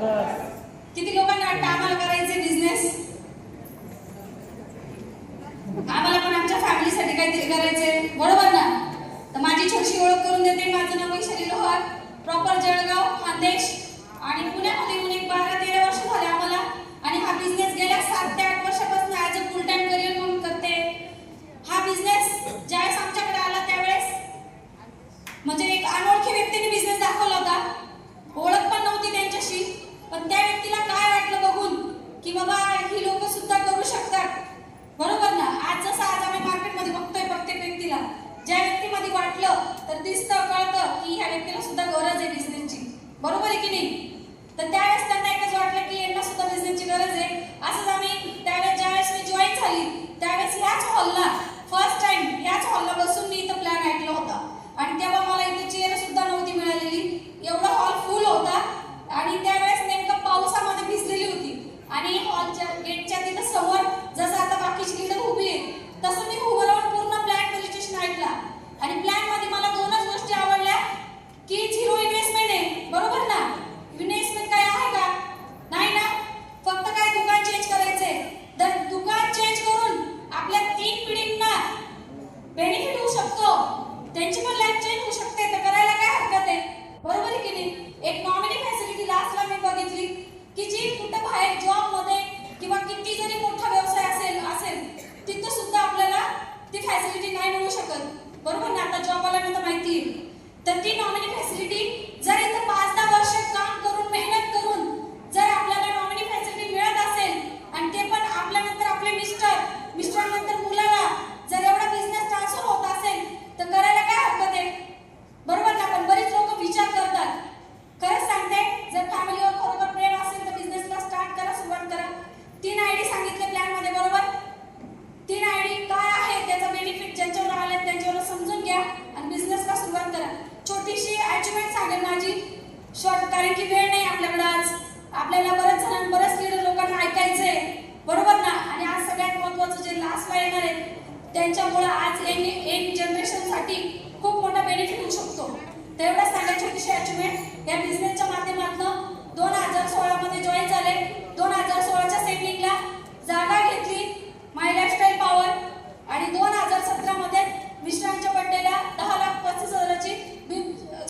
किती लोकांना वाटतं आम्हाला करायचे बिझनेस, आम्हाला पण आमच्या फॅमिलीसाठी काहीतरी करायचंय, बरोबर ना? तर माझी छोटी ओळख करून देते. माझं नाव वैशाली लोहार, प्रॉपर जळगाव, खानदेश, आणि पुण्यामध्ये येऊन एक 12-13 वर्ष झाले आम्हाला. आणि हा बिझनेस गेल्या 7 ते 8 वर्षापासून as a full time career म्हणून करते. हा बिझनेस ज्यावेळेस आमच्याकडे आला त्यावेळेस म्हणजे एक अनोळखी व्यक्तीने बिझनेस दाखवला होता. ओळख पण नव्हती त्यांच्याशी, पण त्या व्यक्तीला काय वाटलं बघून की बाबा ही लोक सुद्धा करू शकतात, बरोबर ना? आज जसं आज आम्ही मार्केटमध्ये बघतोय प्रत्येक व्यक्तीला, ज्या व्यक्तीमध्ये वाटलं तर दिसतं कळतं की ह्या व्यक्तीला सुद्धा गरज आहे बिझनेसची, बरोबर आहे की नाही? तर त्यावेळेस त्यांना एकच वाटलं की यांना सुद्धा बिझनेसची गरज आहे. असंच आम्ही त्यावेळेस ज्यावेळेस मी जॉईन झाली त्यावेळेस ह्याच हॉलला फर्स्ट टाइम ह्याच हॉलला बसून मी इथं प्लॅन ऐकला होता. आणि तेव्हा मला इथे चेअर सुद्धा नव्हती मिळालेली, एवढा हॉल फुल होता. आणि त्यावेळेस नेमकं पावसामध्ये भिजलेली होती आणि हॉलच्या गेटच्या तिथं समोर जसं आता बाकीची लीडर उभी आहे तसं मी उभं राहून पूर्ण प्लॅन प्रेझेंटेशन ऐकला. आणि प्लॅन मध्ये मला 2च गोष्टी आवडल्या की 0 इन्व्हेस्टमेंट आहे, बरोबर ना? इन्व्हेस्टमेंट काय आहे का? नाही ना. फक्त काय दुकान चेंज करायचंय, तर दुकान चेंज करून आपल्या 3 पिढींना बेनिफिट होऊ शकतो, त्यांची पण लाईफ चेंज होऊ शकते. तर करायला काय हरकत आहे, बरोबर आहे की नाही? एक नॉमिनी फॅसिलिटी लास्टला मी बघितली की जी कुठं बाहेर जॉब मध्ये किंवा किती जरी मोठा व्यवसाय असेल तिथं सुद्धा आपल्याला ती फॅसिलिटी नाही मिळू शकत, बरोबर ना? आता जॉब वाल्यांना तर माहिती आहे. तर ती नॉमिनी फॅसिलिटी जर इथं 5-10 वर्ष काम करून मेहनत करून जर आपल्याला नॉमिनी फॅसिलिटी मिळत असेल आणि ते पण आपल्यानंतर आपले मिस्टर नंतर मुलाला जर एवढा बिझनेस ट्रान्सफर होत असेल तर करायला काय हरकत आहे, बरोबर ना? पण बरेच लोक विचार करतात. खरंच सांगते, जर फॅमिलीवर खरोखर प्रेम असेल तर बिझनेसला स्टार्ट करा, सुरुवात करा. 3 आयडी सांगितले प्लॅन मध्ये, बरोबर? 3 आयडी काय आहे त्याचा बेनिफिट ज्यांच्यावर आले त्यांच्यावर समजून घ्या आणि बिझनेसला सुरुवात करा. छोटीशी अचिव्हमेंट सांगेल माझी शॉर्ट, कारण की वेळ नाही आपल्याकडे. आज आपल्याला बरेच लीडर लोकांना ऐकायचंय, बरोबर ना? आणि आज सगळ्यात महत्त्वाचं जे लास्टला येणार आहे त्यांच्यामुळे आज यंग जनरेशनसाठी खूप मोठा बेनिफिट होऊ शकतो. तर एवढं सांगा छोटीशी अचिव्हमेंट या बिझनेसच्या माध्यमातून 2016 मध्ये जॉईन झाले. 2016च्या सेटिंगला जागा